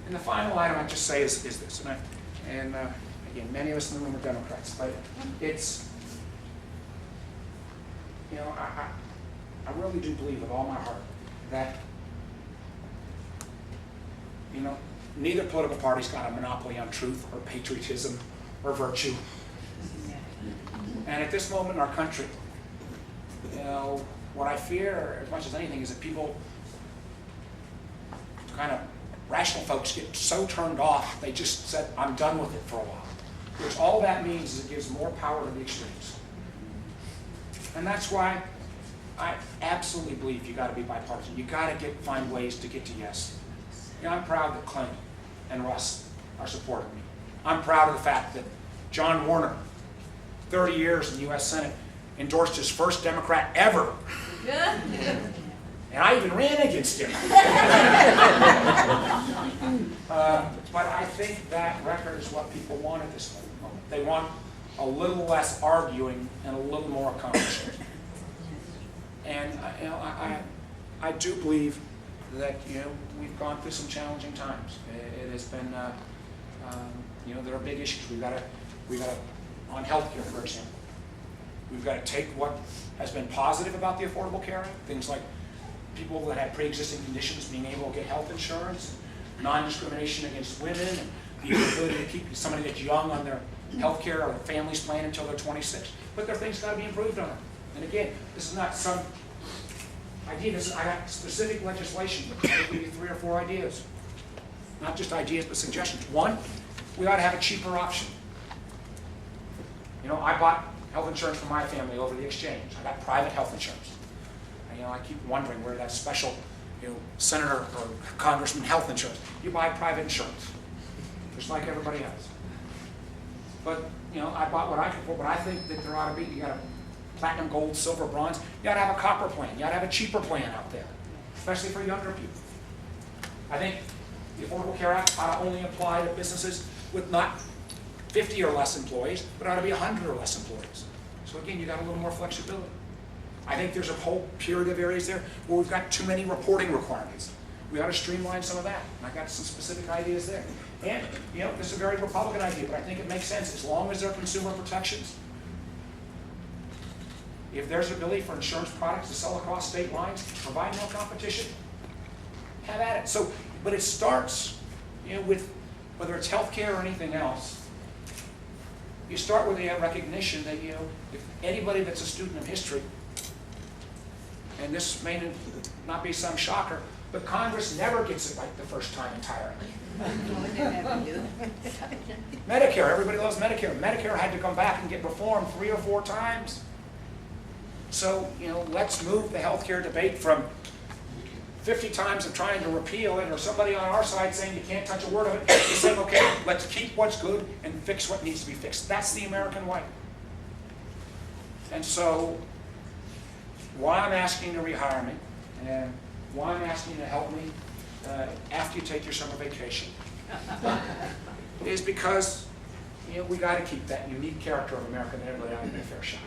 And the final item I just say is this, and again, many of us in the room are Democrats, but it's, you know, I really do believe with all my heart that, you know, neither political party's got a monopoly on truth or patriotism or virtue. And at this moment in our country, you know, what I fear as much as anything is that people, kind of rational folks, get so turned off, they just said, I'm done with it for a while. Which all that means is it gives more power to the extremes. And that's why I absolutely believe you got to be bipartisan. You got to find ways to get to yes. You know, I'm proud that Clint and Russ are supporting me. I'm proud of the fact that John Warner, 30 years in the U.S. Senate, endorsed his first Democrat ever. And I even ran against him. But I think that record is what people want at this moment. They want a little less arguing and a little more accomplishment. And you know, I do believe that, you know, we've gone through some challenging times. It has been, you know, there are big issues. We've got to, on healthcare, for example, we've got to take what has been positive about the Affordable Care Act, things like people that have pre-existing conditions being able to get health insurance, non-discrimination against women, and the ability to keep somebody that's young on their health care or family's plan until they're 26. But there are things that got to be improved on. And again, this is not some idea. I got specific legislation. I'll give you 3 or 4 ideas. Not just ideas, but suggestions. One, we ought to have a cheaper option. You know, I bought health insurance for my family over the exchange. I got private health insurance. And, you know, I keep wondering where that special, you know, senator or congressman health insurance. You buy private insurance, just like everybody else. But, you know, I bought what I could afford, but I think that there ought to be, you got a platinum, gold, silver, bronze. You ought to have a copper plan. You ought to have a cheaper plan out there, especially for younger people. I think the Affordable Care Act ought to only apply to businesses with not 50 or less employees, but ought to be 100 or less employees. So again, you got a little more flexibility. I think there's a whole period of areas there where we've got too many reporting requirements. We ought to streamline some of that. And I got some specific ideas there. And, you know, this is a very Republican idea, but I think it makes sense as long as there are consumer protections. If there's an ability for insurance products to sell across state lines, provide more competition, have at it. So, but it starts, you know, with whether it's healthcare or anything else. You start with the recognition that, you know, if anybody that's a student of history, and this may not be some shocker, but Congress never gets it right the first time entirely. Medicare, everybody loves Medicare. Medicare had to come back and get reformed 3 or 4 times. So, you know, let's move the healthcare debate from 50 times of trying to repeal it, or somebody on our side saying you can't touch a word of it, to saying, okay, let's keep what's good and fix what needs to be fixed. That's the American way. And so, why I'm asking you to rehire me, and why I'm asking you to help me after you take your summer vacation, is because, you know, we got to keep that unique character of America that everybody ought to get a fair shot.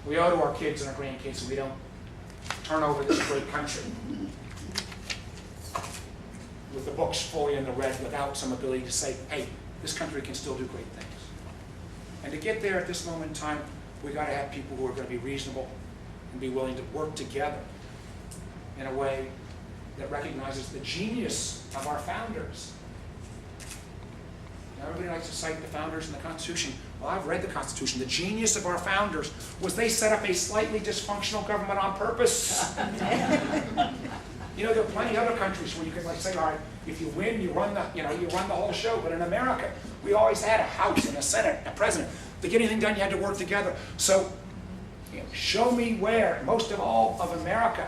We owe to our kids and our grandkids so we don't turn over this great country with the books fully in the red without some ability to say, hey, this country can still do great things. And to get there at this moment in time, we got to have people who are going to be reasonable and be willing to work together in a way that recognizes the genius of our founders. Now, everybody likes to cite the founders and the Constitution. Well, I've read the Constitution. The genius of our founders was they set up a slightly dysfunctional government on purpose. You know, there are plenty of other countries where you can, like, say, all right, if you win, you run the, you know, you run the whole show. But in America, we always had a House and a Senate, a president. To get anything done, you had to work together. So, you know, show me where most of all of America,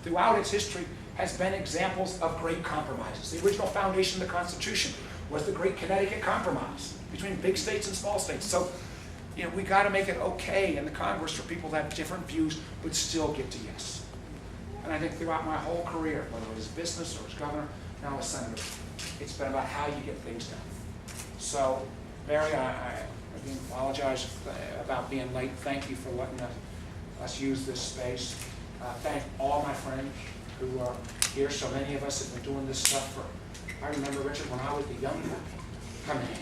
throughout its history, has been examples of great compromises. The original foundation of the Constitution was the Great Connecticut Compromise between big states and small states. So, you know, we got to make it okay in the Congress for people to have different views but still get to yes. And I think throughout my whole career, whether it was business or as governor, now as senator, it's been about how you get things done. So, Mary, I apologize about being late. Thank you for letting us use this space. Thank all my friends who are here. So many of us have been doing this stuff for, I remember, Richard, when I was the young guy coming in.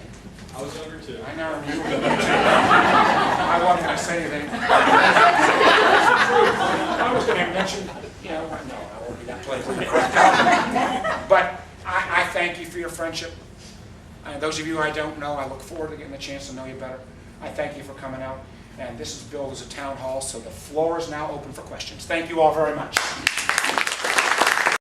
I was younger too. I know you were younger too. I wasn't going to say anything. I was going to mention, you know, no, I won't be that politically correct. But I thank you for your friendship. Those of you I don't know, I look forward to getting a chance to know you better. I thank you for coming out. And this is billed as a town hall, so the floor is now open for questions. Thank you all very much.